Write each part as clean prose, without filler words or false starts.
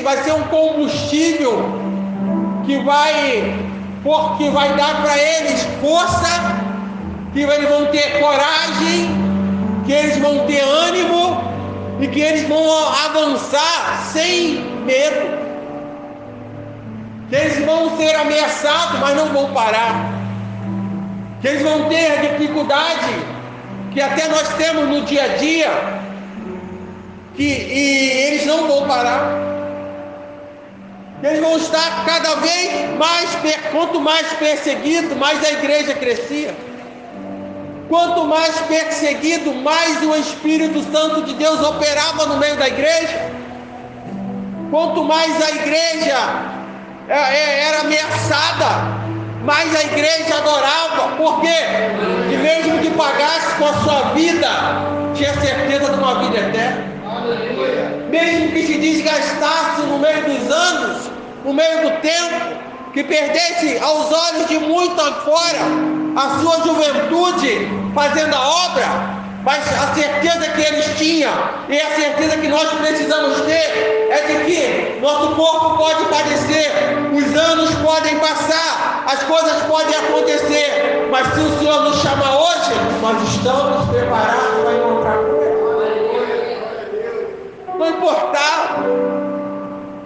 Vai ser um combustível que vai dar para eles força, que eles vão ter coragem, que eles vão ter ânimo e que eles vão avançar sem medo, que eles vão ser ameaçados, mas não vão parar, que eles vão ter dificuldade que até nós temos no dia a dia, e eles não vão parar. Eles vão estar cada vez mais, quanto mais perseguido, mais a igreja crescia. Quanto mais perseguido, mais o Espírito Santo de Deus operava no meio da igreja. Quanto mais a igreja era ameaçada, mais a igreja adorava. Por quê? E mesmo que pagasse com a sua vida, tinha certeza de uma vida eterna. Mesmo que se desgastasse no meio dos anos, no meio do tempo, que perdesse aos olhos de muito afora a sua juventude fazendo a obra, mas a certeza que eles tinham e a certeza que nós precisamos ter é de que nosso corpo pode padecer, os anos podem passar, as coisas podem acontecer, mas se o Senhor nos chama hoje, nós estamos preparados para encontrar com Ele. Não importar.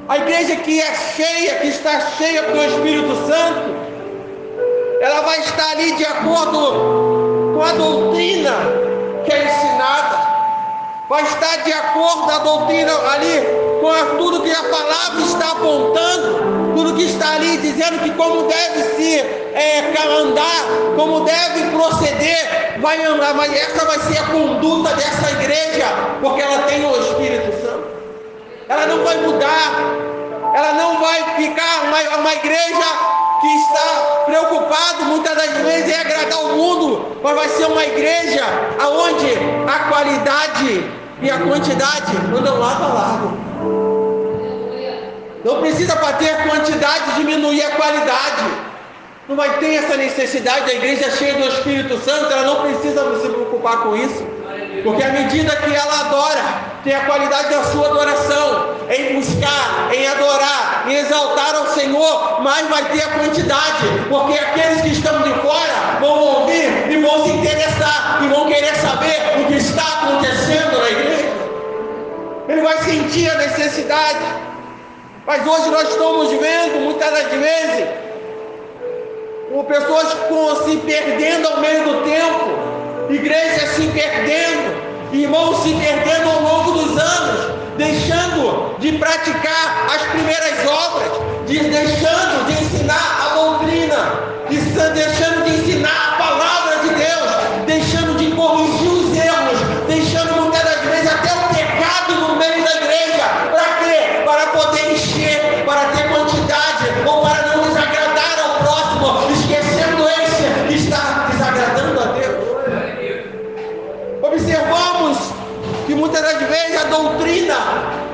A igreja que é cheia, que está cheia do Espírito Santo, ela vai estar ali de acordo com a doutrina que é ensinada, vai estar de acordo a doutrina ali com tudo que a palavra está apontando, tudo que está ali dizendo que como deve se andar, como deve proceder, vai andar, mas essa vai ser a conduta dessa igreja, porque ela tem o Espírito Santo. Ela não vai mudar, ela não vai ficar uma igreja que está preocupado muitas das vezes em agradar o mundo, mas vai ser uma igreja onde a qualidade e a quantidade andam lado a lado. Não precisa para ter quantidade diminuir a qualidade. Não vai ter essa necessidade. A igreja cheia do Espírito Santo, ela não precisa se preocupar com isso, porque à medida que ela adora, tem a qualidade da sua adoração, em buscar, em adorar, em exaltar ao Senhor, mas vai ter a quantidade, porque aqueles que estão de fora vão ouvir e vão se interessar, e vão querer saber o que está acontecendo na igreja. Ele vai sentir a necessidade. Mas hoje nós estamos vendo, muitas das vezes, pessoas se perdendo ao meio do tempo, igrejas se perdendo, irmãos se perdendo ao longo dos anos, deixando de praticar as primeiras obras, deixando de ensinar a doutrina, deixando de ensinar a palavra de Deus, deixando de corrigir os erros, deixando muitas das vezes até o pecado no meio da igreja. Para quê? Para poder encher, para ter quantidade, ou para não desagradar ao próximo, esquecendo esse que está desagradando a Deus. Observamos que muitas das vezes a doutrina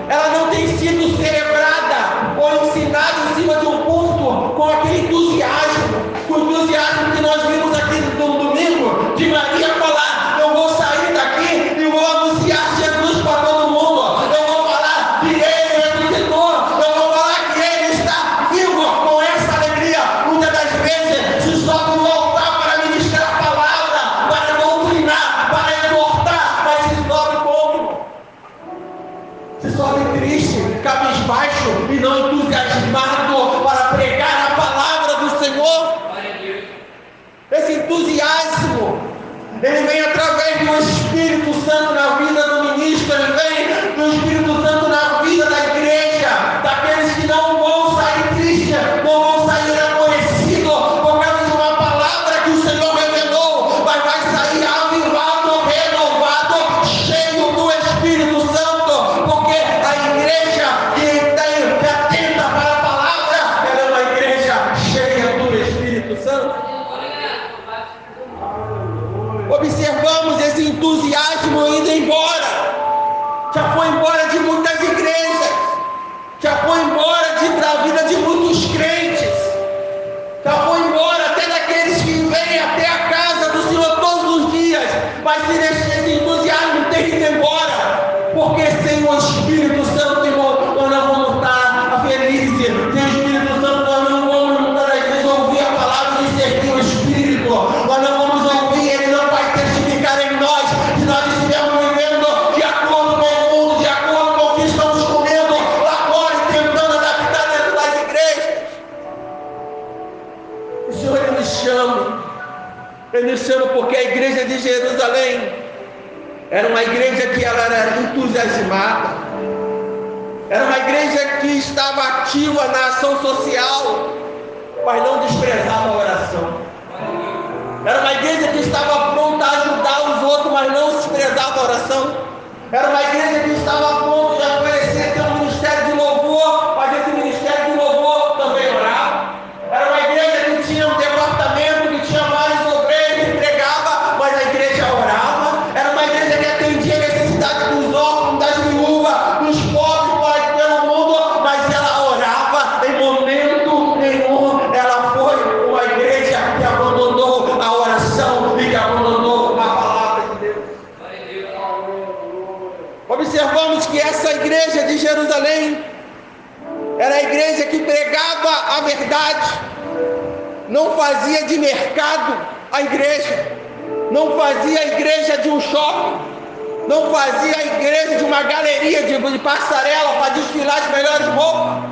ela não tem sido celebrada ou ensinada em cima de um ponto com aquele entusiasmo, com o entusiasmo que nós vimos aqui no domingo, de Maria falar: eu vou sair daqui e vou anunciar Jesus para todo mundo, eu vou falar que Ele ressuscitou, eu vou falar que Ele está vivo. Com essa alegria, muitas das vezes se sobe no altar para ministrar a palavra, para doutrinar, para exortar, mas se sobe como? Se sobe triste, cabisbaixo e não entusiasmado para pregar a palavra do Senhor. Esse entusiasmo, ele vem através do Espírito Santo na vida do ministro, ele vem do Espírito Santo na vida da igreja, daqueles que não vão sair tristes, não vão sair aborrecidos por causa de uma palavra que o Senhor revelou, mas vai sair avivado, renovado, cheio do Espírito Santo, porque a igreja que está atenta para a palavra, ela é uma igreja cheia do Espírito Santo. Observamos esse entusiasmo indo embora. Já foi embora de muitas igrejas, já foi embora da vida de muitos crentes, já foi embora até daqueles que vêm até a casa do Senhor todos os dias, mas se esse entusiasmo tem que ir embora, porque sem o Espírito Santo, irmão, nós não vamos estar felizes. Sem o Espírito Santo, nós não vamos muitas das vezes ouvir a palavra e servir o Espírito, nós não vamos ouvir, ele não vai testificar em nós, se nós estivermos vivendo de acordo com o mundo, de acordo com o que estamos comendo lá fora e tentando adaptar dentro das igrejas. O Senhor, Ele nos chama porque a igreja de Jerusalém era uma igreja que ela era entusiasmada, era uma igreja que estava ativa na ação social, mas não desprezava a oração. Era uma igreja que estava pronta a ajudar os outros, mas não desprezava a oração. Era uma igreja que estava pronta de oferecer ter um ministério de louvor, mas esse ministério de louvor também orava. Era uma igreja que tinha um departamento, que tinha vários obreiros, que pregava, mas a igreja orava. observamos que essa igreja de Jerusalém era a igreja que pregava a verdade, não fazia de mercado a igreja, não fazia a igreja de um shopping, não fazia a igreja de uma galeria de passarela para desfilar as melhores roupas.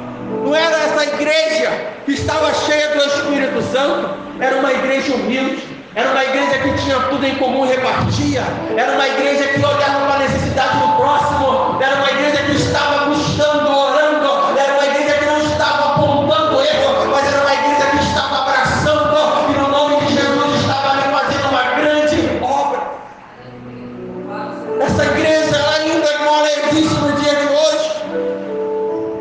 Não era essa igreja que estava cheia do Espírito Santo, era uma igreja humilde. Era uma igreja que tinha tudo em comum e repartia. Era uma igreja que olhava para a necessidade do próximo. Era uma igreja que estava buscando, orando. Era uma igreja que não estava apontando erro, mas era uma igreja que estava abraçando. E no nome de Jesus estava ali fazendo uma grande obra. Essa igreja ela ainda agora existe no dia de hoje.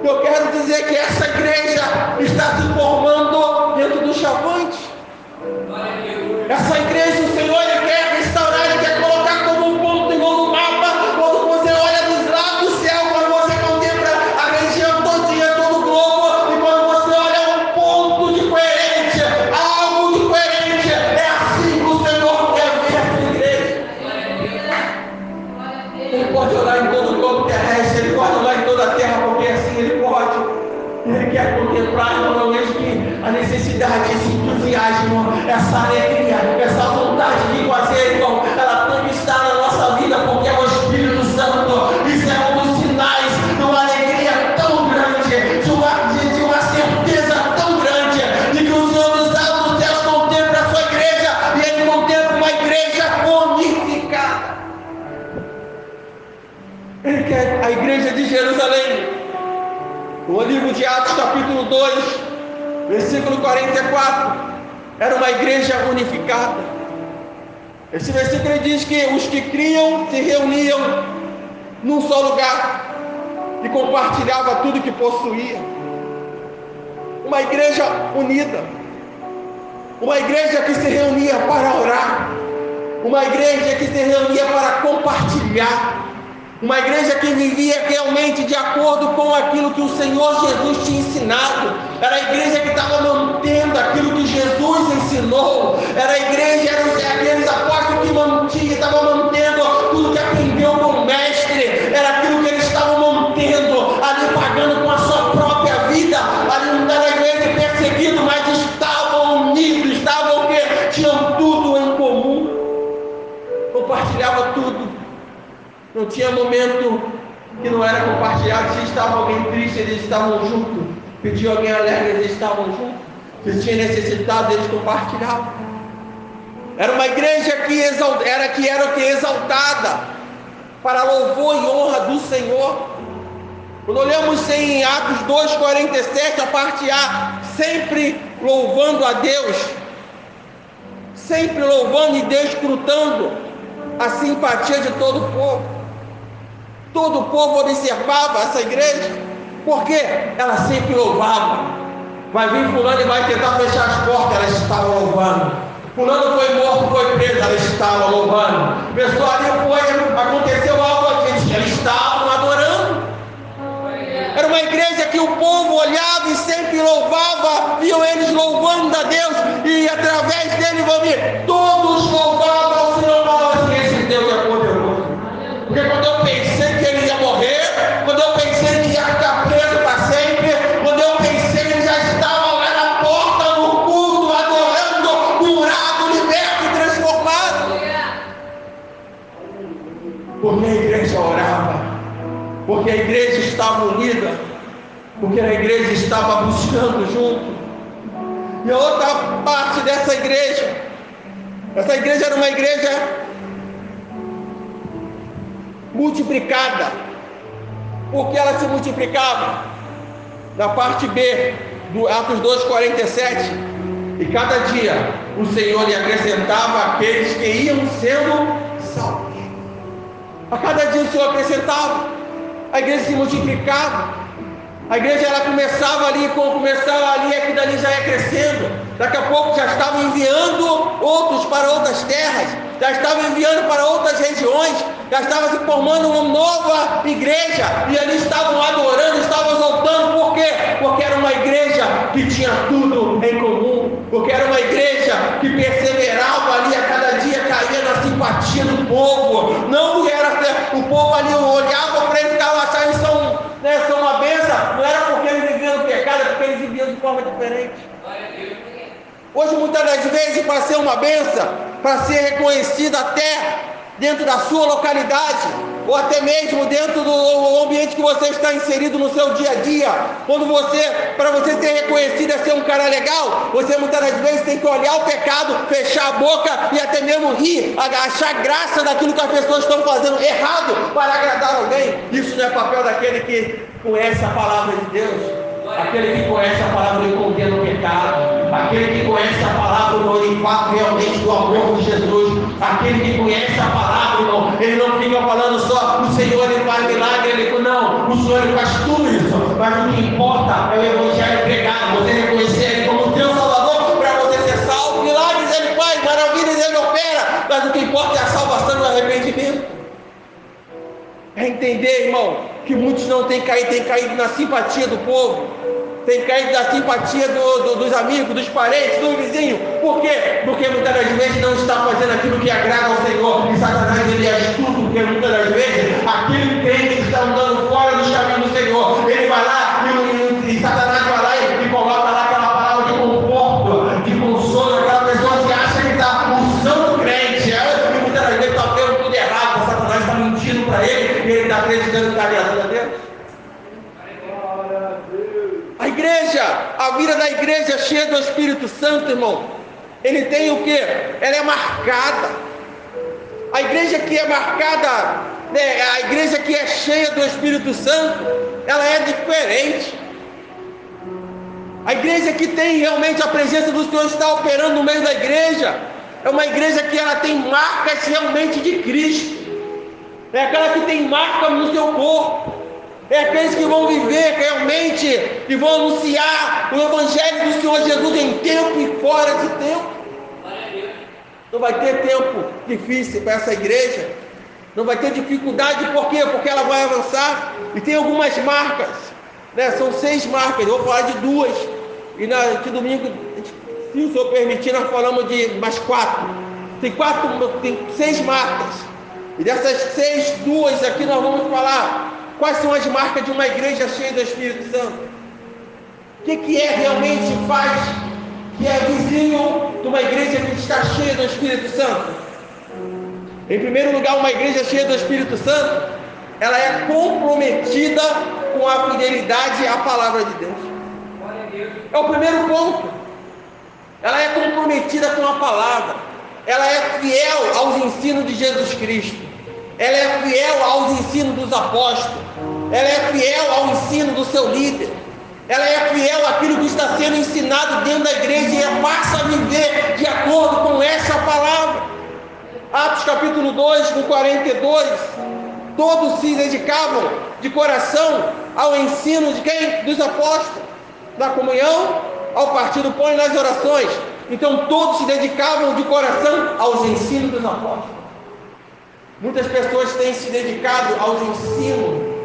Eu quero dizer que essa igreja está se formando dentro do Chavante. Essa igreja, o Senhor, Ele quer restaurar, Ele quer colocar como um ponto igual no mapa. Quando você olha dos lados do céu, quando você contempla a região todinha, todo o globo, e quando você olha um ponto diferente, algo diferente, é assim que o Senhor quer ver essa igreja. Ele pode olhar em todo o globo terrestre, Ele pode olhar em toda a terra, porque assim Ele pode. Ele quer contemplar normalmente que a necessidade, esse entusiasmo, essa alegria, essa vontade de fazer, irmão, ela tem que estar na nossa vida, porque é o Espírito Santo. Isso é um dos sinais de uma alegria tão grande, de uma certeza tão grande, de que o Senhor dos céus contempla a sua igreja, e Ele contempla uma igreja unificada. Ele quer a igreja de Jerusalém. O livro de Atos, capítulo 2, versículo 44, era uma igreja unificada. Esse versículo diz que os que criam se reuniam num só lugar e compartilhava tudo que possuía. Uma igreja unida, uma igreja que se reunia para orar, uma igreja que se reunia para compartilhar. Uma igreja que vivia realmente de acordo com aquilo que o Senhor Jesus tinha ensinado. Era a igreja que estava mantendo aquilo que Jesus ensinou. Era a igreja, eram aqueles apóstolos que mantinham, estavam mantendo tudo que aprendeu com o Mestre. Era aquilo que eles estavam mantendo, ali pagando com a sua própria vida. Ali não era a igreja perseguido, mas estavam unidos, tinham tudo em comum. Compartilhava tudo. Não tinha momento que não era compartilhado. Se estava alguém triste, eles estavam juntos. Pedia alguém alegre, eles estavam juntos. Se tinha necessitado, eles compartilhavam. Era uma igreja que era exaltada para louvor e honra do Senhor. Quando olhamos em Atos 2,47, a parte A, sempre louvando a Deus, sempre louvando e desfrutando a simpatia de todo o povo. Todo o povo observava essa igreja, porque ela sempre louvava. Vai vir fulano e vai tentar fechar as portas, ela estava louvando. Fulano foi morto, foi preso, ela estava louvando. Pessoal, ali aconteceu algo aqui, eles estavam adorando. Era uma igreja que o povo olhava e sempre louvava, viam eles louvando a Deus, e através dele vão vir, todos louvavam ao Senhor. Falavam assim: esse Deus é poderoso. Porque quando eu pensei que ele ia morrer, quando eu pensei que ia ficar preso para sempre, quando eu pensei que ele já estava lá na porta, no culto, adorando, curado, liberto e transformado. Porque a igreja orava, porque a igreja estava unida, porque a igreja estava buscando junto. E a outra parte dessa igreja, essa igreja era uma igreja multiplicada. Porque ela se multiplicava? Na parte B do Atos 2,47, e cada dia o Senhor lhe acrescentava aqueles que iam sendo salvos. A cada dia o Senhor acrescentava, a igreja se multiplicava. A igreja ela começava ali, aqui dali já ia crescendo. Daqui a pouco já estava enviando outros para outras terras, já estava enviando para outras regiões, já estava se formando uma nova igreja, e ali estavam adorando, estavam exaltando. Por quê? Porque era uma igreja que tinha tudo em comum, porque era uma igreja que perseverava ali, a cada dia caía na simpatia do povo. Não era o povo ali olhava para forma diferente. Hoje, muitas das vezes, para ser uma bênção, para ser reconhecida até dentro da sua localidade, ou até mesmo dentro do ambiente que você está inserido no seu dia a dia, para você ser reconhecido e ser um cara legal, você muitas das vezes tem que olhar o pecado, fechar a boca e até mesmo rir, achar graça daquilo que as pessoas estão fazendo errado para agradar alguém. Isso não é papel daquele que conhece a palavra de Deus. Aquele que conhece a palavra e condena o pecado, aquele que conhece a palavra no fato realmente do amor de Jesus, aquele que conhece a palavra, irmão, ele não fica falando só o Senhor ele faz milagre, ele não, o Senhor ele faz tudo isso, mas o que importa é o evangelho pregado, você reconhecer ele como teu Salvador para você ser salvo. Milagres ele faz, maravilhas ele opera, mas o que importa é a salvação e o arrependimento. É entender, irmão, que muitos não têm caído na simpatia do povo, têm caído na simpatia dos amigos, dos parentes, do vizinho. Por quê? Porque muitas das vezes não está fazendo aquilo que agrada ao Senhor. E Satanás ele é astuto, porque muitas das vezes aquele crente que está andando fora dos caminhos do Senhor, ele vai lá e Satanás vai lá e coloca lá aquela palavra de conforto, de consolo, aquela pessoa que acha que está usando o crente. E muitas das vezes está vendo tudo errado, Satanás está mentindo para ele e ele está acreditando que está agradando a Deus. A igreja, a vida da igreja é cheia do Espírito Santo, irmão. Ele tem o quê? Ela é marcada. A igreja que é marcada, né, a igreja que é cheia do Espírito Santo, ela é diferente. A igreja que tem realmente a presença do Senhor está operando no meio da igreja, é uma igreja que ela tem marcas realmente de Cristo. É aquela que tem marca no seu corpo. É aqueles que vão viver realmente e vão anunciar o Evangelho do Senhor Jesus em tempo e fora de tempo. Não vai ter tempo difícil para essa igreja. Não vai ter dificuldade, por quê? Porque ela vai avançar. E tem algumas marcas, né? São 6 marcas, eu vou falar de 2. E neste domingo, se o Senhor permitir, nós falamos de mais 4. Tem 6 marcas. E dessas 6, 2 aqui nós vamos falar. Quais são as marcas de uma igreja cheia do Espírito Santo? O que é realmente faz que é vizinho de uma igreja que está cheia do Espírito Santo? Em primeiro lugar, uma igreja cheia do Espírito Santo, ela é comprometida com a fidelidade à palavra de Deus. É o primeiro ponto. Ela é comprometida com a palavra. Ela é fiel aos ensinos de Jesus Cristo. Ela é fiel aos ensinos dos apóstolos. Ela é fiel ao ensino do seu líder. Ela é fiel àquilo que está sendo ensinado dentro da igreja e passa a viver de acordo com essa palavra. Atos capítulo 2, no 42, todos se dedicavam de coração ao ensino de quem? Dos apóstolos, na comunhão, ao partir do pão e nas orações. Então todos se dedicavam de coração aos ensinos dos apóstolos. Muitas pessoas têm se dedicado aos ensinos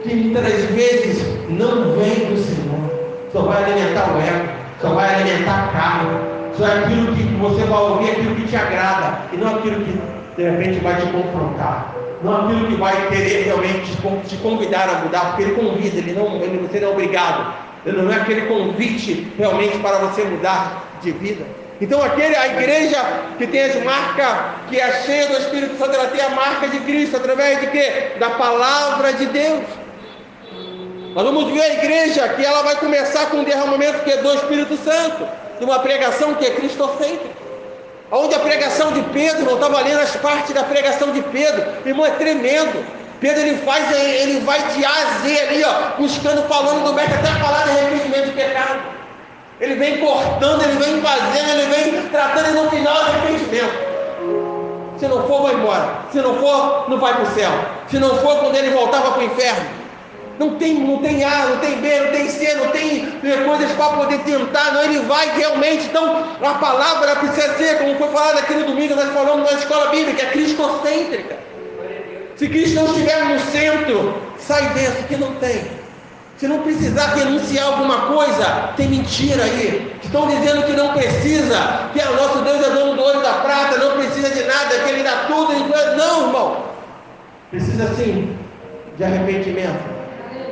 que muitas das vezes não vem do Senhor. Só vai alimentar o ego, só vai alimentar a carne, só é aquilo que você vai ouvir, aquilo que te agrada, e não aquilo que de repente vai te confrontar, não aquilo que vai querer realmente te convidar a mudar, porque ele convida, você não é obrigado, ele não é aquele convite realmente para você mudar de vida. Então a igreja que tem as marcas, que é cheia do Espírito Santo, ela tem a marca de Cristo, através de quê? Da palavra de Deus. Nós vamos ver a igreja que ela vai começar com um derramamento que é do Espírito Santo, de uma pregação que é cristocêntrica. Onde a pregação de Pedro, não estava lendo as partes da pregação de Pedro, irmão, é tremendo. Pedro ele vai de A a Z ali, buscando, falando do mestre, até falar de arrependimento de pecado. Ele vem cortando, ele vem fazendo, ele vem tratando, e no final arrependimento. Se não for, vai embora. Se não for, não vai para o céu. Se não for, quando ele voltar, vai para o inferno. Não tem A, não tem B, não tem C, não tem coisas para poder tentar, não, ele vai realmente. Então, a palavra precisa ser, como foi falado aqui no domingo, nós falamos na escola bíblica, é cristocêntrica. Se Cristo não estiver no centro, sai dentro, que não tem. Se não precisar denunciar alguma coisa, tem mentira aí. Estão dizendo que não precisa, que o nosso Deus é dono do ouro e da prata, não precisa de nada, que Ele dá tudo. Não, irmão. Precisa sim de arrependimento.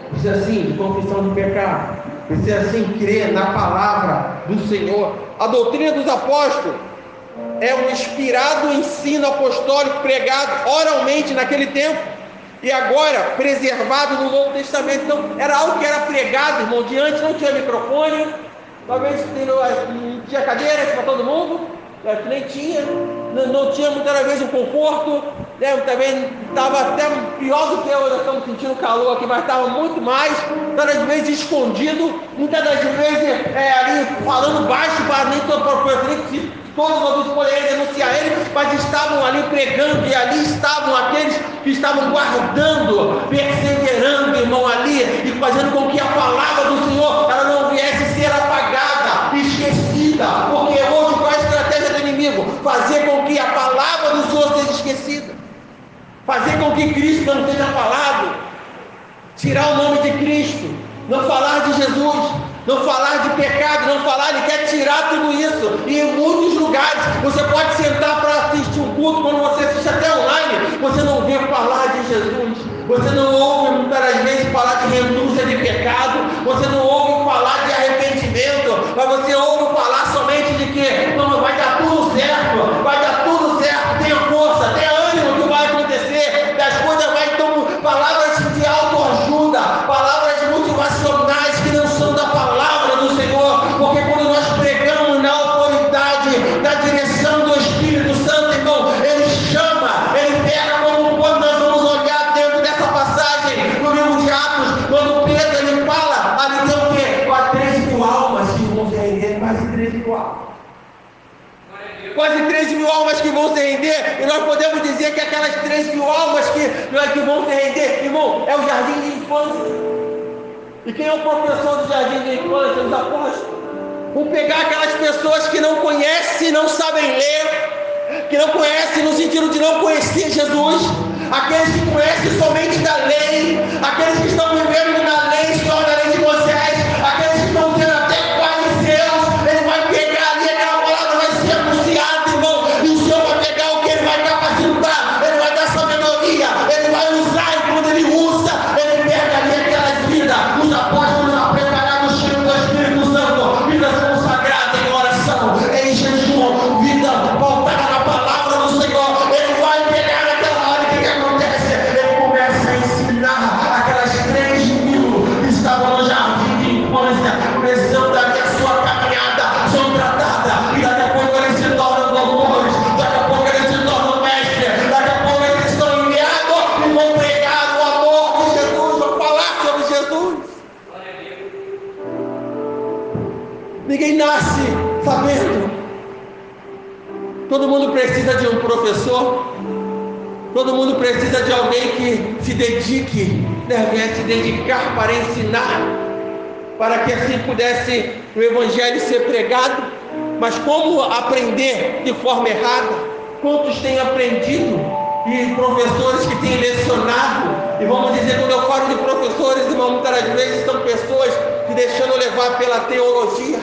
Precisa sim de confissão de pecado. precisa assim crer na palavra do Senhor. A doutrina dos apóstolos é um inspirado ensino apostólico pregado oralmente naquele tempo e agora preservado no Novo Testamento. Então era algo que era pregado, irmão, de antes não tinha microfone, talvez não tinha cadeira para todo mundo, nem tinha, não tinha muitas vezes um conforto, né? Também estava até pior do que hoje, nós estamos sentindo calor aqui, mas estava muito mais, muitas das vezes escondido, muitas das vezes ali falando baixo para nem todos os ouvintes poderiam denunciar ele, mas estavam ali pregando, e ali estavam aqueles que estavam guardando, perseverando, irmão, ali, e fazendo com que a palavra do Senhor ela não viesse ser apagada, esquecida, porque hoje qual é a estratégia do inimigo? Fazer com que a palavra do Senhor seja esquecida, fazer com que Cristo não seja falado, tirar o nome de Cristo, não falar de Jesus, não falar de pecado, não falar, ele quer tirar tudo isso. E em muitos lugares, você pode sentar para assistir um culto, quando você assiste até online, você não vê falar de Jesus, você não ouve muitas vezes falar de renúncia de pecado, você não ouve falar de arrependimento, mas você ouve falar somente de que não, vai dar tudo certo, vai dar tudo certo, tenha força, tenha ânimo, que vai acontecer, das coisas vai, então, palavras de autoajuda, palavras motivacionais que não são da palavra do Senhor, porque quando nós pregamos na autoridade, na direção do Espírito Santo, irmão, ele chama, ele pega, como quando nós vamos olhar dentro dessa passagem, no livro de Atos, quando Pedro ele fala, ali tem o quê? Quase 13 mil almas que vão se render, quase 13 mil almas. Quase 13 mil almas que vão se render, e nós podemos dizer que aquelas 13 mil almas que vão se render, irmão, é o jardim de infância. E quem é o professor do jardim de infância? Os apóstolos. Vão pegar aquelas pessoas que não conhecem, não sabem ler, que não conhecem no sentido de não conhecer Jesus, aqueles que conhecem somente da lei, aqueles que estão vivendo na lei, só na lei de Moisés, aqueles que estão sendo até fariseus, ele vai pegar ali, aquela palavra vai ser anunciada, irmão, e o Senhor vai pegar o que ele vai capacitar, ele vai dar sabedoria, ele vai usar, e quando ele usa, ele pega ali aquelas vidas, os apóstolos já preparados, cheios do Espírito Santo, vidas consagradas em oração, em jejum, vida voltada na palavra do Senhor, ele vai pegar naquela hora, o que acontece? Ele começa a ensinar aquelas 3 mil que estavam no jardim de infância, começando ali a sua caminhada, são tratadas, e daqui a pouco eles se tornam doutores, daqui a pouco eles se tornam mestres, daqui a pouco eles estão enviados e vão pregar o amor de Jesus, vão falar sobre Jesus. Ninguém nasce sabendo. Todo mundo precisa de um professor, todo mundo precisa de alguém que se dedique, deve se dedicar para ensinar, para que assim pudesse o Evangelho ser pregado. Mas como aprender de forma errada? Quantos têm aprendido? E professores que têm lecionado, e vamos dizer, quando eu falo de professores, irmão, muitas vezes são pessoas se deixando levar pela teologia,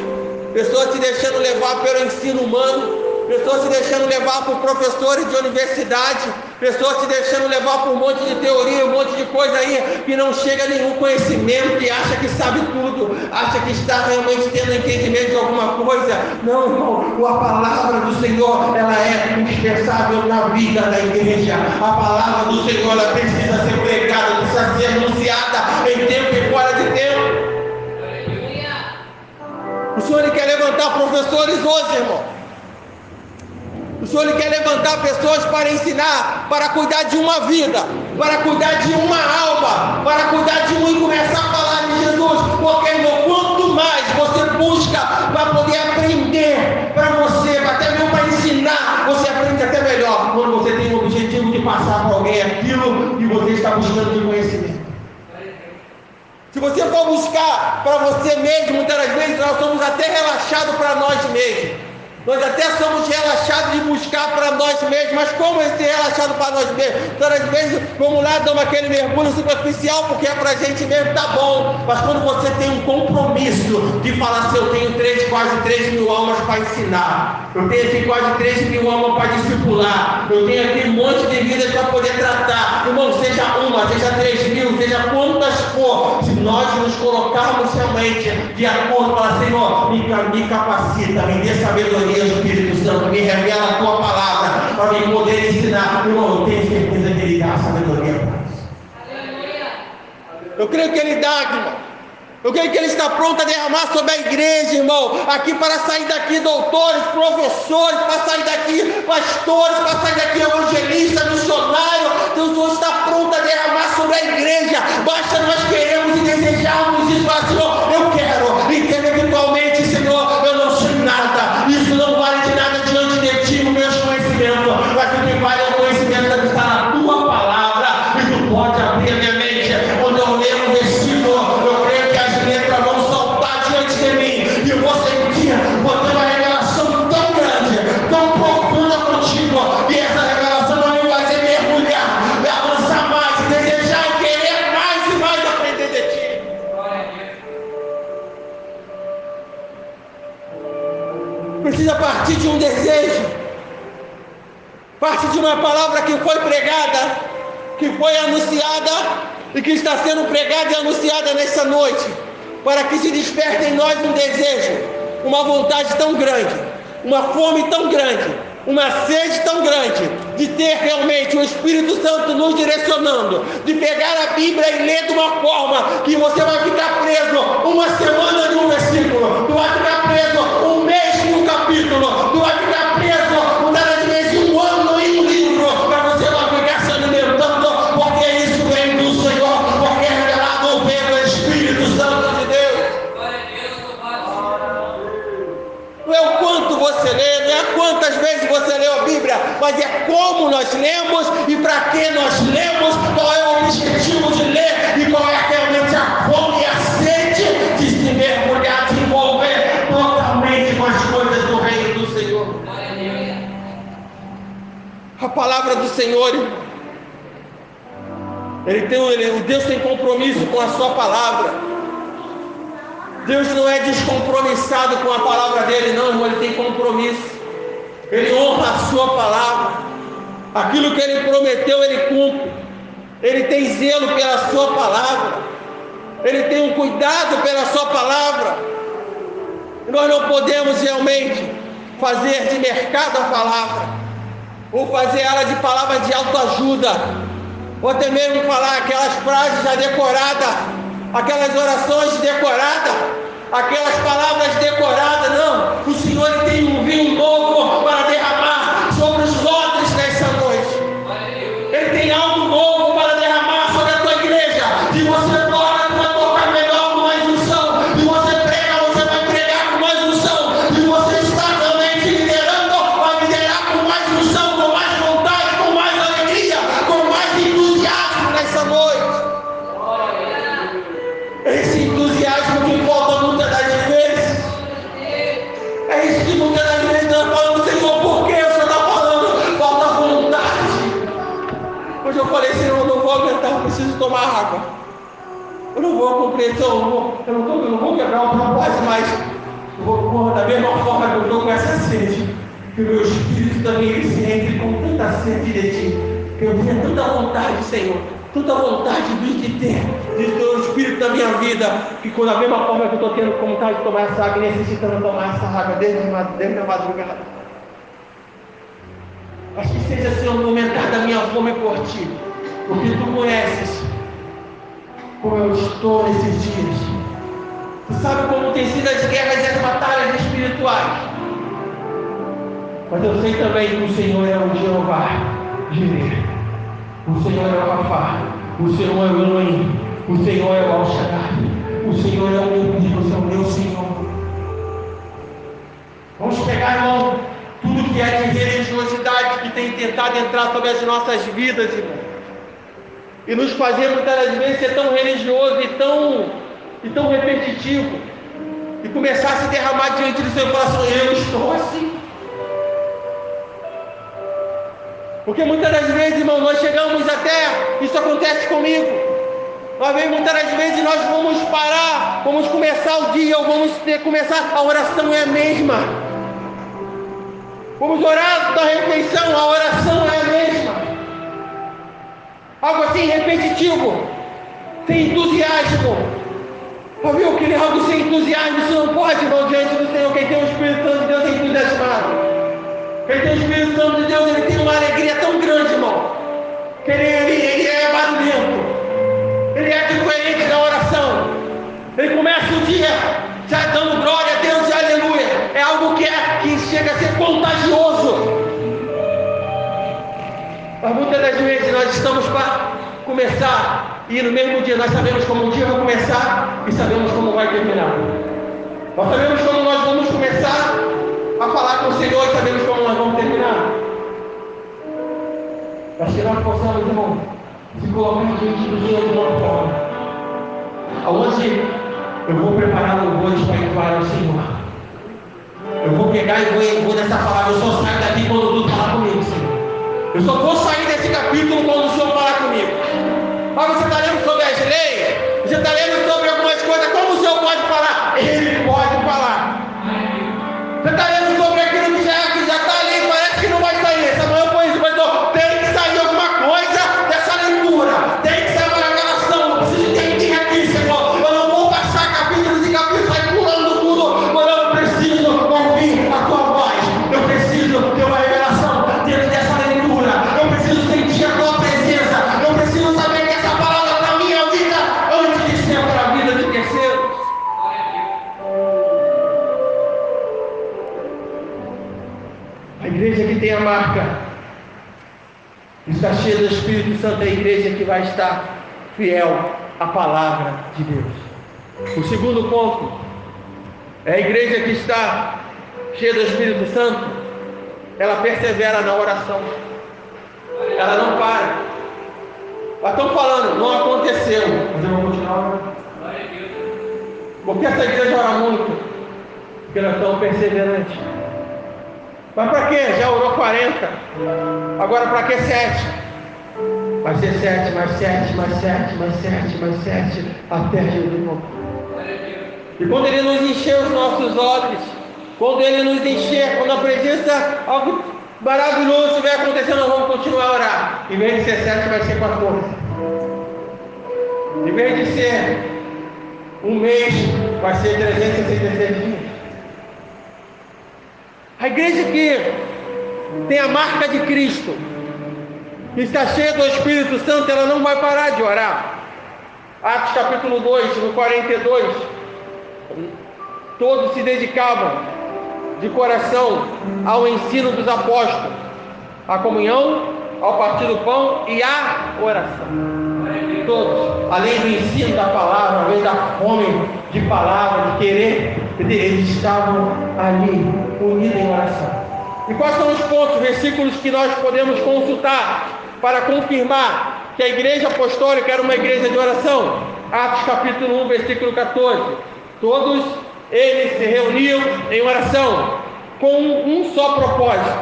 pessoas se deixando levar pelo ensino humano, pessoas se deixando levar por professores de universidade, pessoas se deixando levar por um monte de teoria, um monte de coisa aí, que não chega a nenhum conhecimento, e acha que sabe tudo, acha que está realmente tendo entendimento de alguma coisa. Não, irmão, a palavra do Senhor, ela é indispensável na vida da igreja. A palavra do Senhor, ela precisa ser pregada, precisa ser anunciada em tempo e fora de tempo. O Senhor ele quer levantar professores hoje, irmão. O Senhor ele quer levantar pessoas para ensinar, para cuidar de uma vida, para cuidar de uma alma, para cuidar de um e começar a falar de Jesus. Porque, irmão, quanto mais você busca para poder aprender para você, até mesmo para ensinar, você aprende até melhor quando você tem o objetivo de passar para alguém aquilo que você está buscando de conhecimento. Se você for buscar para você mesmo, muitas das vezes nós somos até relaxados para nós mesmos. Nós até somos relaxados de buscar para nós mesmos, mas como esse relaxado para nós mesmos? Todas as vezes vamos lá, damos aquele mergulho superficial, porque é para a gente mesmo, tá bom. Mas quando você tem um compromisso de falar assim, eu tenho quase 3 mil almas para ensinar, eu tenho aqui quase 3 mil almas para discipular, eu tenho aqui um monte de vidas para poder tratar, irmão, seja uma, seja 3 mil, seja quantas for, se nós nos colocarmos realmente de acordo, falar, Senhor, me capacita, me dê sabedoria, Espírito Santo, me revela a tua palavra para me poder ensinar. Irmão, eu tenho certeza que Ele dá a sabedoria para nós. Eu creio que Ele dá, irmão. Eu creio que Ele está pronto a derramar sobre a igreja, irmão. Aqui para sair daqui doutores, professores, para sair daqui pastores, para sair daqui evangelistas, missionários. Deus, o Senhor está pronto a derramar sobre a igreja. Basta nós queremos e desejarmos isso. Para Senhor, eu quero. Intelectualmente, Senhor, eu não sei nada. Isso não vale de nada diante de ti, os meus conhecimentos. Mas o que vale é o conhecimento que está na tua palavra. E tu pode abrir a minha mente. Quando eu ler um versículo, eu creio que as letras vão saltar diante de mim. E eu vou sentir, vou ter uma revelação tão grande, tão profunda contigo. E essa revelação vai me fazer mergulhar, me avançar mais, desejar e querer mais e mais aprender de ti. Precisa partir de um desejo, partir de uma palavra que foi pregada, que foi anunciada e que está sendo pregada e anunciada nessa noite, para que se desperte em nós um desejo, uma vontade tão grande, uma fome tão grande, uma sede tão grande, de ter realmente o Espírito Santo nos direcionando, de pegar a Bíblia e ler de uma forma que você vai ficar preso uma semana de um versículo, tu vai ficar preso um mês em um capítulo, tu vai ficar preso muitas vezes um ano em um livro, para você não ficar se alimentando, porque isso vem do Senhor, porque é revelado pelo Espírito Santo de Deus. Não é o quanto você lê, não é quantas vezes você leu a Bíblia, mas é como nós lemos e para que nós lemos, qual é o objetivo de ler e qual é realmente a fome e a sede de se mergulhar, de envolver totalmente com as coisas do reino do Senhor. A palavra do Senhor, o Deus tem compromisso com a sua palavra. Deus não é descompromissado com a palavra dele, não, irmão, ele tem compromisso. Ele honra a sua palavra. Aquilo que ele prometeu, ele cumpre. Ele tem zelo pela sua palavra. Ele tem um cuidado pela sua palavra. E nós não podemos realmente fazer de mercado a palavra, ou fazer ela de palavra de autoajuda, ou até mesmo falar aquelas frases já decoradas, aquelas orações decoradas, aquelas palavras decoradas. Não, o Senhor tem um vinho novo para derramar sobre os odres nessa noite. Ele tem algo novo para derramar sobre a tua igreja. E você toca, tu vai tocar melhor com mais unção. E você prega, você vai pregar com mais unção. E você está também liderando, vai liderar com mais unção, com mais vontade, com mais alegria, com mais entusiasmo nessa noite. Esse entusiasmo que falta muitas das vezes. É isso que muitas das vezes nós falamos, Senhor, por que o Senhor está falando? Falta vontade. Hoje eu falei, Senhor, eu não vou aguentar, eu preciso tomar água. Eu não vou compreensão, eu não vou quebrar o propósito, mas eu vou, da mesma forma que eu estou com essa sede, que o meu espírito também se entre com tanta sede de ti, que eu tenha tanta vontade, Senhor, tanta vontade de ter o Espírito da minha vida, que com a mesma forma que eu estou tendo vontade de tomar essa água e necessitando tomar essa água desde a madrugada, mas que seja, Senhor, no aumentar da minha fome por ti, porque tu conheces como eu estou nesses dias, tu sabe como tem sido as guerras e as batalhas espirituais, mas eu sei também que o Senhor é o Jeová Jireh, o Senhor é o Rafá, o Senhor é o Elohim, o Senhor é o El Shaddai, o Senhor é o meu Deus, é o meu Senhor. Vamos pegar, irmão, tudo que é de religiosidade que tem tentado entrar sobre as nossas vidas, irmão, e nos fazer muitas das vezes ser tão religioso e tão repetitivo, e começar a se derramar diante do Senhor e falar assim, eu estou assim, Porque muitas das vezes, irmão, nós chegamos até, isso acontece comigo, muitas das vezes nós vamos parar, vamos começar o dia, ou vamos começar, a oração é a mesma. Vamos orar da refeição, a oração é a mesma. Algo assim repetitivo, sem entusiasmo. Viu? Aquele algo sem entusiasmo, isso não pode, irmão, diante do Senhor. Quem tem o Espírito Santo de Deus é entusiasmado. Quem tem o Espírito Santo de Deus, ele tem uma alegria tão grande, irmão, que ele é barulhento, ele é diferente na oração. Ele começa o dia já dando glória a Deus e aleluia. É algo que chega a ser contagioso. Mas muitas das vezes nós estamos para começar, e no mesmo dia nós sabemos como o dia vai começar e sabemos como vai terminar. Nós sabemos como nós vamos começar a falar com o Senhor e sabemos como nós vamos terminar. Para que nós possamos, irmão, se colocar diante do Senhor de uma forma aonde eu vou preparar louvores para entoar ao Senhor. Eu vou pegar e vou nessa palavra. Eu só saio daqui quando tudo falar comigo, Senhor. Eu só vou sair desse capítulo quando o Senhor falar comigo. Você está lendo sobre as leis? Você está lendo sobre algumas coisas? Como o Senhor pode falar? Ele pode falar. Você está lendo sobre aquilo que já está ali, parece que não vai sair. Essa manhã foi isso, mas tem que sair alguma coisa dessa leitura. Tem que sair uma revelação. Eu preciso entender aqui, Senhor. Eu não vou passar capítulos e capítulos, sair pulando tudo. Mas eu preciso ouvir a tua voz. Eu preciso ter uma revelação dentro dessa leitura. Eu preciso sentir a tua presença. Eu preciso saber que essa palavra para a minha vida, antes de ser para a vida de terceiros. A igreja que tem a marca, está cheia do Espírito Santo, é a igreja que vai estar fiel à palavra de Deus. O segundo ponto é a igreja que está cheia do Espírito Santo, ela persevera na oração, ela não para. Mas estão falando, não aconteceu, mas eu vou continuar orando. Porque essa igreja ora muito, porque nós estamos perseverantes. Mas para quê? Já orou 40. Agora para que 7? Vai ser 7, mais 7, mais 7, mais 7, mais 7, até Jesus. E quando Ele nos encher os nossos olhos, quando Ele nos encher, quando a presença, algo maravilhoso estiver acontecendo, nós vamos continuar a orar. Em vez de ser 7, vai ser 14. Em vez de ser um mês, vai ser 366 dias. A igreja que tem a marca de Cristo, que está cheia do Espírito Santo, ela não vai parar de orar. Atos capítulo 2, no 42, todos se dedicavam de coração ao ensino dos apóstolos, à comunhão, ao partir do pão e à oração. Todos, além do ensino da palavra, além da fome de palavra, de querer, eles estavam ali, unidos em oração. E quais são os pontos, versículos que nós podemos consultar para confirmar que a igreja apostólica era uma igreja de oração? Atos capítulo 1, versículo 14. Todos eles se reuniam em oração, com um só propósito,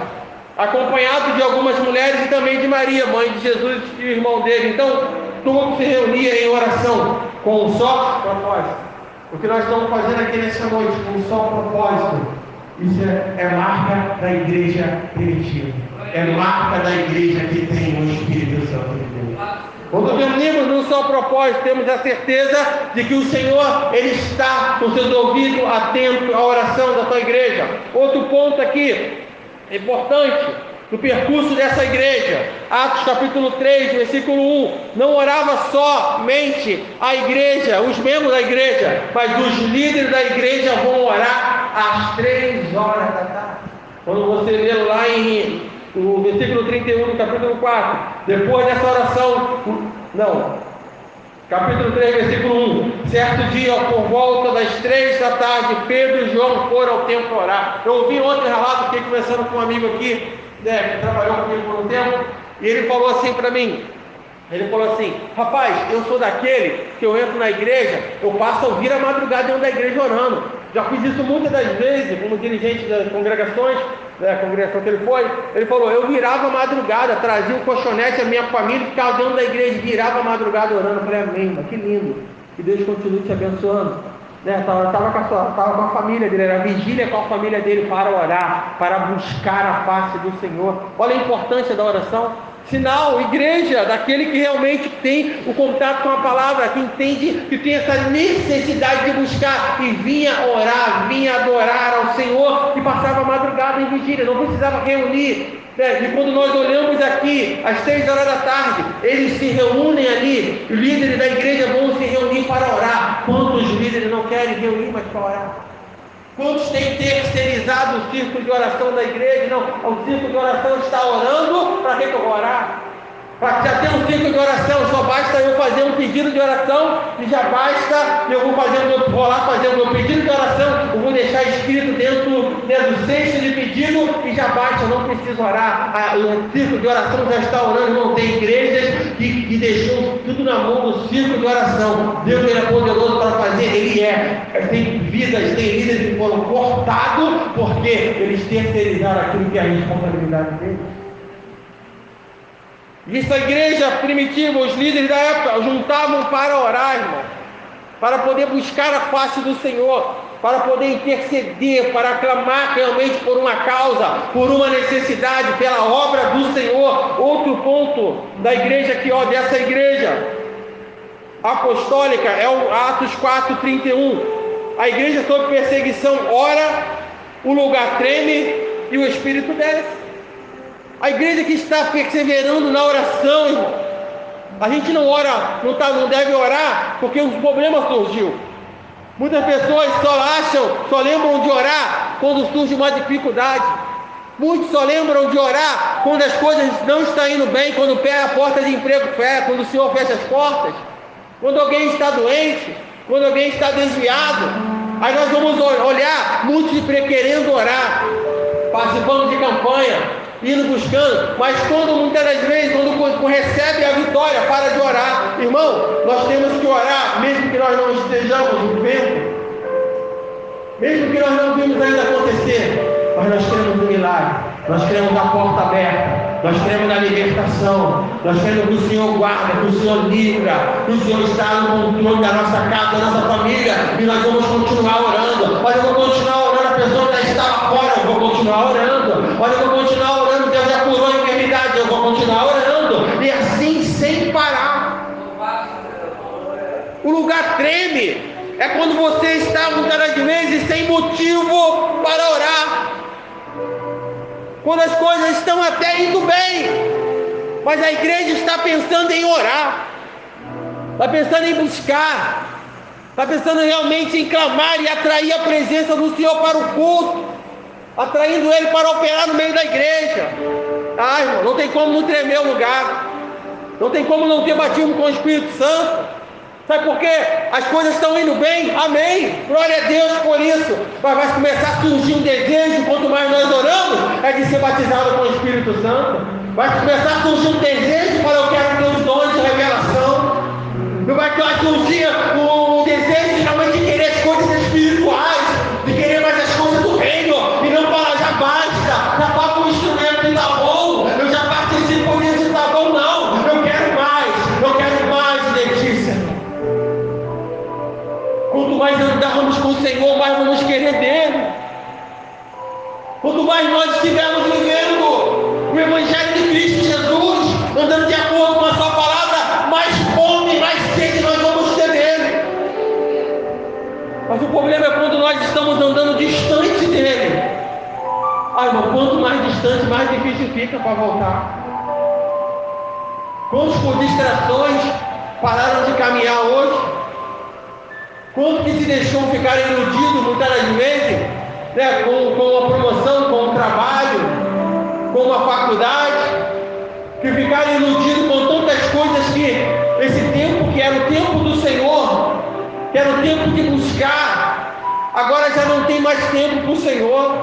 acompanhado de algumas mulheres e também de Maria, mãe de Jesus e o irmão dele. Então, todos se reuniam em oração, com um só propósito. O que nós estamos fazendo aqui nessa noite, com um só propósito, isso é marca da igreja primitiva. É marca da igreja que tem o Espírito Santo de Deus. Quando reunimos num só propósito, temos a certeza de que o Senhor, Ele está com seus ouvidos atentos à oração da sua igreja. Outro ponto aqui, importante, no percurso dessa igreja, Atos capítulo 3, versículo 1, não orava somente a igreja, os membros da igreja, mas os líderes da igreja vão orar às 3 horas da tarde. Quando você lê lá no versículo 31 do capítulo 4, depois dessa oração, capítulo 3, versículo 1, certo dia, por volta das 3 da tarde, Pedro e João foram ao templo orar. Eu ouvi ontem relato, fiquei conversando com um amigo aqui, que trabalhou comigo por um tempo, e ele falou assim para mim, rapaz, eu sou daquele que eu entro na igreja, eu passo a ouvir a madrugada dentro da igreja orando. Já fiz isso muitas das vezes, como dirigente das congregações, a congregação que ele foi. Ele falou, eu virava a madrugada, trazia o colchonete, a minha família, ficava dentro da igreja, virava a madrugada orando. Eu falei, amém, mas que lindo, que Deus continue te abençoando. Estava com a família dele, era vigília com a família dele para orar, para buscar a face do Senhor. Olha a importância da oração. Sinal, igreja, daquele que realmente tem o contato com a palavra, que entende, que tem essa necessidade de buscar, e vinha orar, vinha adorar ao Senhor, e passava a madrugada em vigília, não precisava reunir. E quando nós olhamos aqui, às 6 horas da tarde, eles se reúnem ali, os líderes da igreja vão se reunir para orar. Quantos líderes não querem reunir, mas para orar? Quantos têm terceirizado o círculo de oração da igreja? Não, o círculo de oração está orando, para que eu vou orar? Para já ter um círculo de oração, só basta eu fazer um pedido de oração, e já basta, eu vou lá fazer o meu pedido de oração, eu vou deixar escrito dentro do cesto de pedido, e já basta, eu não preciso orar. O círculo de oração já está orando, irmão. Tem igrejas que deixou tudo na mão do círculo de oração. Deus, ele é poderoso para fazer, ele é. Tem vidas, tem líderes que foram cortados, porque eles terceirizaram aquilo que é a responsabilidade deles. Isso, a igreja primitiva, os líderes da época juntavam para orar, irmão, para poder buscar a face do Senhor, para poder interceder, para clamar realmente por uma causa, por uma necessidade, pela obra do Senhor. Outro ponto da igreja aqui, dessa igreja apostólica, é o Atos 4:31. A igreja sob perseguição ora, o lugar treme e o Espírito desce. A igreja que está perseverando na oração, irmão. A gente não ora, não deve orar porque um problema surgiu. Muitas pessoas só lembram de orar quando surge uma dificuldade. Muitos só lembram de orar quando as coisas não estão indo bem, quando a porta de emprego fecha, quando o Senhor fecha as portas, quando alguém está doente, quando alguém está desviado. Aí nós vamos olhar, muitos querendo orar, participando de campanha, indo buscando, mas muitas das vezes, quando recebe a vitória, para de orar. Irmão, nós temos que orar, mesmo que nós não estejamos vendo, mesmo que nós não vimos ainda acontecer, mas nós queremos um milagre, nós queremos a porta aberta, nós queremos a libertação, nós queremos que o Senhor guarda, que o Senhor livra, que o Senhor está no controle da nossa casa, da nossa família, e nós vamos continuar orando. Mas eu vou continuar orando, a pessoa que está fora, eu vou continuar orando. Mas eu vou continuar orando, Deus já curou a enfermidade, eu vou continuar orando, e assim sem parar. O lugar treme é quando você está muitas das vezes sem motivo para orar, quando as coisas estão até indo bem, mas a igreja está pensando em orar, está pensando em buscar, está pensando realmente em clamar e atrair a presença do Senhor para o culto, atraindo Ele para operar no meio da igreja. Irmão, não tem como não tremer o lugar, não tem como não ter batismo com o Espírito Santo. Sabe por quê? As coisas estão indo bem, amém, glória a Deus por isso, mas vai começar a surgir um desejo, quanto mais nós oramos, é de ser batizado com o Espírito Santo. Vai começar a surgir um desejo para eu quero ter os dons de revelação. Vai surgir um desejo de realmente querer as coisas espirituais, de querer mais as coisas do reino, e não falar, já basta, já toca um instrumento e tá bom, eu já participo disso e tá bom, não, eu quero mais, Letícia. Quanto mais andarmos com o Senhor, mais vamos querer dele. Quanto mais nós estivermos vivendo o Evangelho de Cristo Jesus, andando de acordo com a sua palavra, mais fome, mais sede nós vamos ter dele. Mas o problema é quando nós estamos andando distante dele. Irmão, quanto mais distante, mais difícil fica para voltar. Quantos por distrações pararam de caminhar hoje? Quanto que se deixou ficar iludido muitas das vezes, né, com a promoção, com o trabalho, com a faculdade, que ficaram iludidos com tantas coisas, que esse tempo que era o tempo do Senhor, que era o tempo de buscar, agora já não tem mais tempo para o Senhor,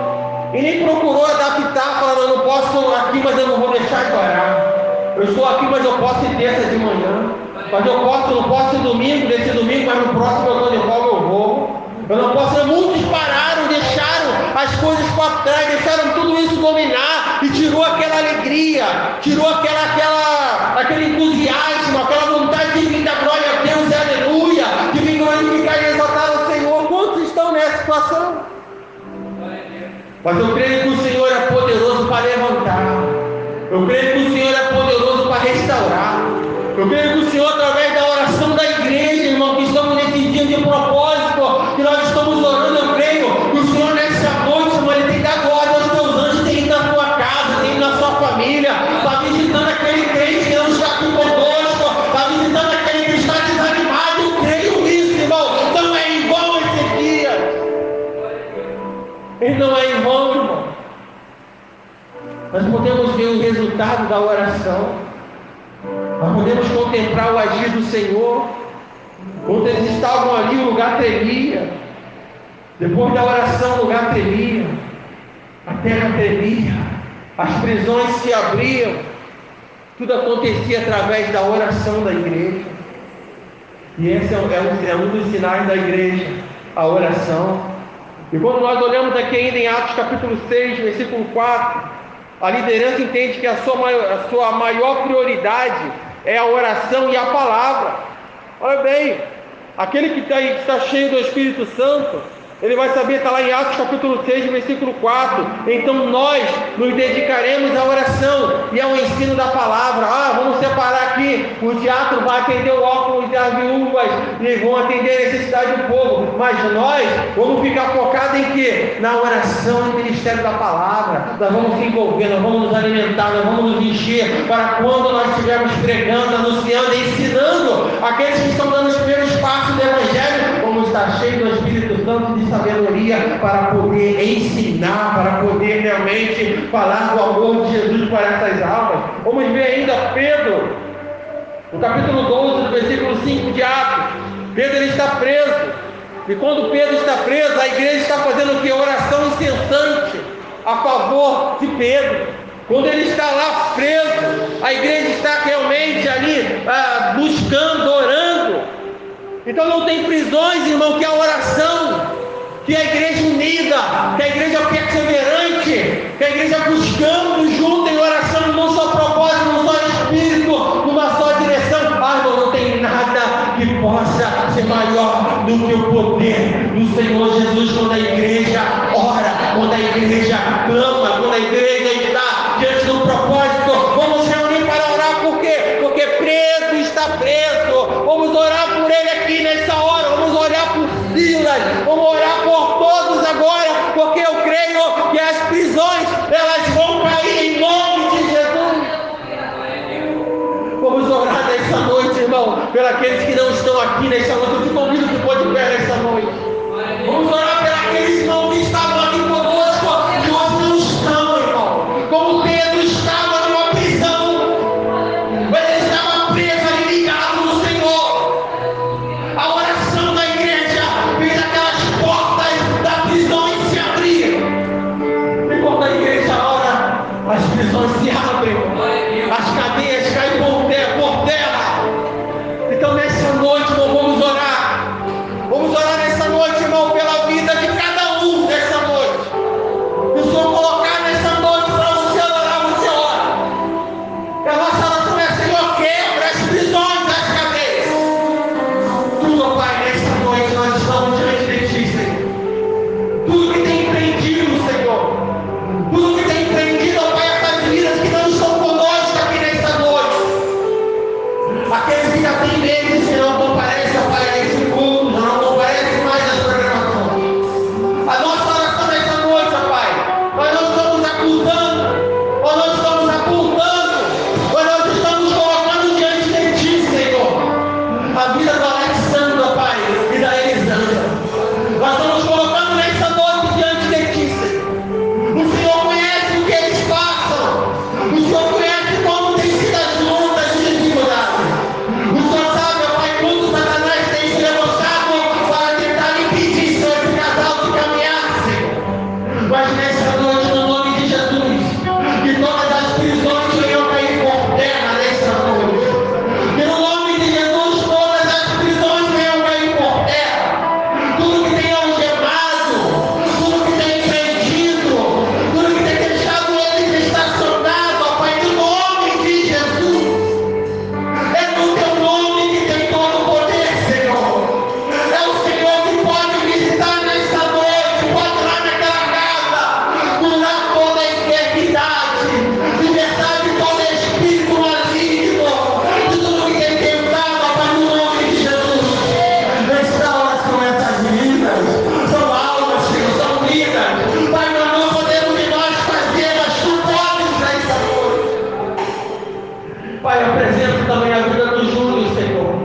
e nem procurou adaptar, falando, eu não posso aqui, mas eu não vou deixar de orar. Eu estou aqui, mas eu posso ir terça de manhã. Mas não posso ir domingo, nesse domingo, mas no próximo eu estou de folga, eu vou. Eu não posso. Muitos pararam, deixaram as coisas para trás, deixaram tudo isso dominar e tirou aquela alegria, tirou aquele entusiasmo, aquela vontade de vir dar glória a Deus, aleluia, de vir glorificar e exaltar o Senhor. Quantos estão nessa situação? Mas eu creio que o Senhor é poderoso para levantar. Eu creio que o Senhor é poderoso para restaurar. Eu creio que o Senhor, através da oração da igreja, irmão, que estamos nesse dia de propósito, que nós estamos orando, eu creio que o Senhor nessa noite, irmão, Ele tem dado ordem aos teus anjos, tem ido na tua casa, tem ido na sua família, está visitando aquele crente que não está aqui conosco, está visitando aquele que está desanimado. Eu creio nisso, irmão. Não é em vão esse dia. Ele não é em vão, irmão. Nós podemos ver o resultado da oração. Nós podemos contemplar o agir do Senhor. Quando eles estavam ali, o lugar tremia. Depois da oração, o lugar tremia. A terra tremia. As prisões se abriam. Tudo acontecia através da oração da igreja. E esse é um dos sinais da igreja, a oração. E quando nós olhamos aqui ainda em Atos capítulo 6, versículo 4, a liderança entende que a sua maior prioridade é a oração e a palavra. Olha bem, aquele que está cheio do Espírito Santo, ele vai saber, está lá em Atos capítulo 6, versículo 4. Então nós nos dedicaremos à oração e ao ensino da palavra. Vamos separar aqui, o teatro vai atender o óculos das viúvas e vão atender a necessidade do povo, mas nós vamos ficar focados em quê? Na oração e no ministério da palavra. Nós vamos se envolver, nós vamos nos alimentar, nós vamos nos encher, para quando nós estivermos pregando, anunciando, ensinando aqueles que estão dando os primeiros passos do Evangelho, vamos estar cheios do Espírito Santo de sabedoria para poder ensinar, para poder realmente falar do amor de Jesus para essas almas. Vamos ver ainda Pedro, no capítulo 12, no versículo 5 de Atos. Pedro, ele está preso, e quando Pedro está preso, a igreja está fazendo o que? Oração incessante a favor de Pedro. Quando ele está lá preso, a igreja está realmente ali buscando, orando. Então não tem prisões, irmão, que a oração, que a igreja unida, que a igreja perseverante, que a igreja buscando junto em oração, num só propósito, num só espírito, numa só direção. Irmão, não tem nada que possa ser maior do que o poder do Senhor Jesus quando a igreja ora, quando a igreja clama, quando a igreja está diante do propósito. Vamos se reunir para orar, por quê? Porque preso está preso. Vamos orar por ele aqui nessa hora, vamos orar por Silas, vamos orar por todos agora, porque eu creio que as prisões, elas vão cair em nome de Jesus. Vamos orar nessa noite, irmão, pelos que não estão aqui nessa noite. Eu te convido que pode ver nessa noite. Vamos orar pelos irmãos que estavam aqui conosco e hoje não estão, irmão. Como Pedro estava numa prisão, mas ele estava preso ali, ligado no Senhor. A oração da igreja fez aquelas portas da prisão se abrir. E quando a igreja ora, as prisões se abrem, as cadeias caem por terra. Então nessa noite, irmão, vamos orar. Vamos orar nessa noite, irmão, pela vida apresento também a vida do Júnior, Senhor.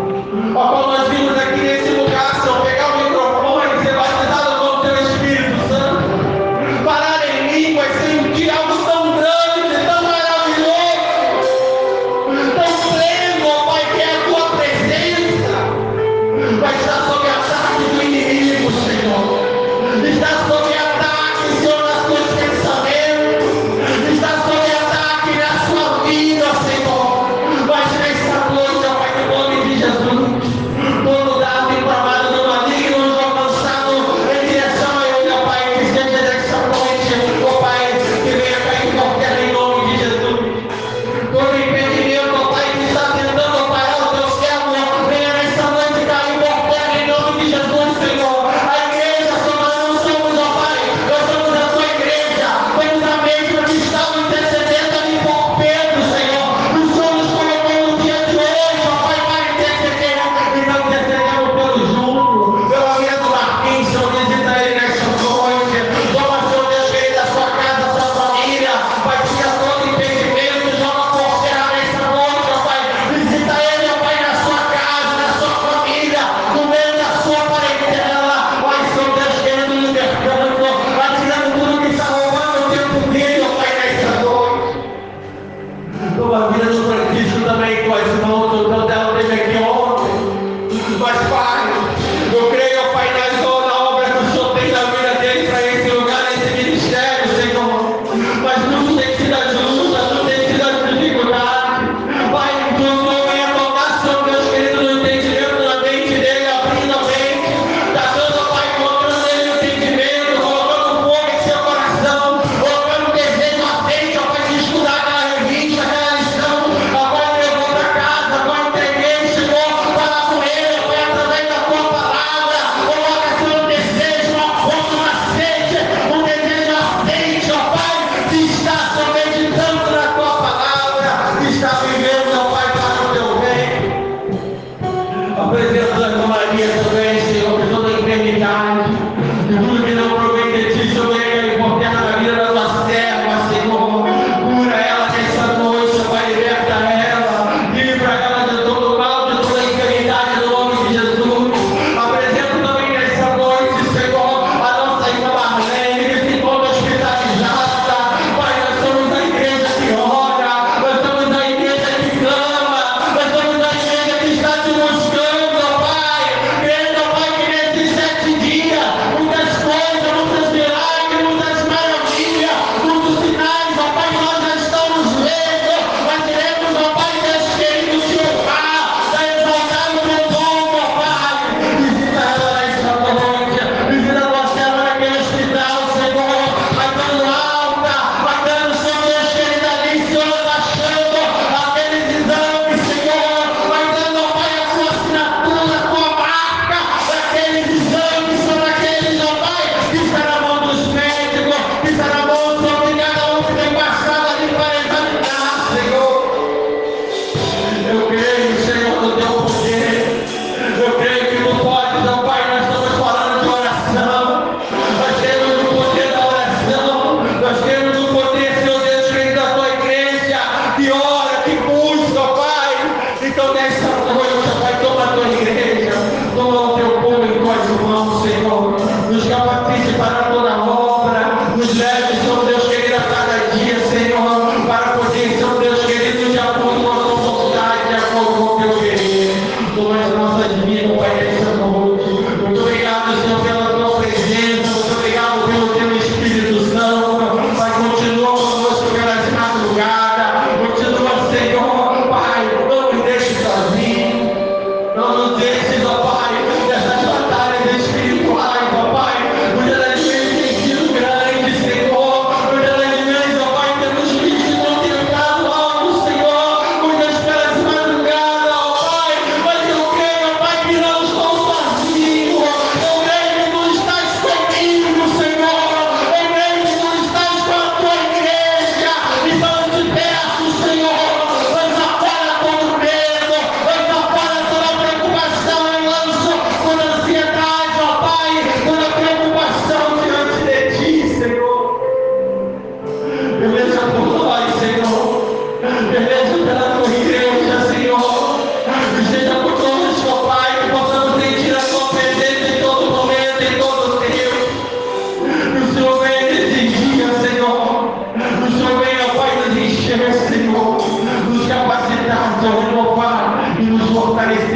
Ó, como nós vimos aqui nesse lugar, Senhor, pegar o microfone e ser batizado com o Teu Espírito Santo. Parar em línguas, sentir algo tão grande, tão maravilhoso, tão pleno, ó Pai, que é a Tua presença. Vai estar sob ataque do inimigo, Senhor. Está sob ataque, Senhor, nos Teus pensamentos. Está sob ataque na sua vida, Senhor. Mas nessa noite, ó Pai, em nome de Jesus,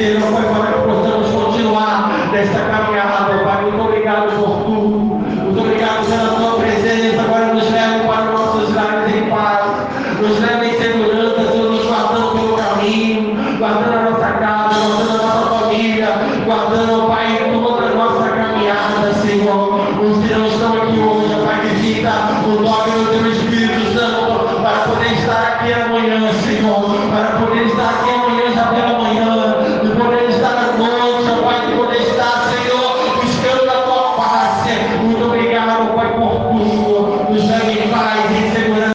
ele não foi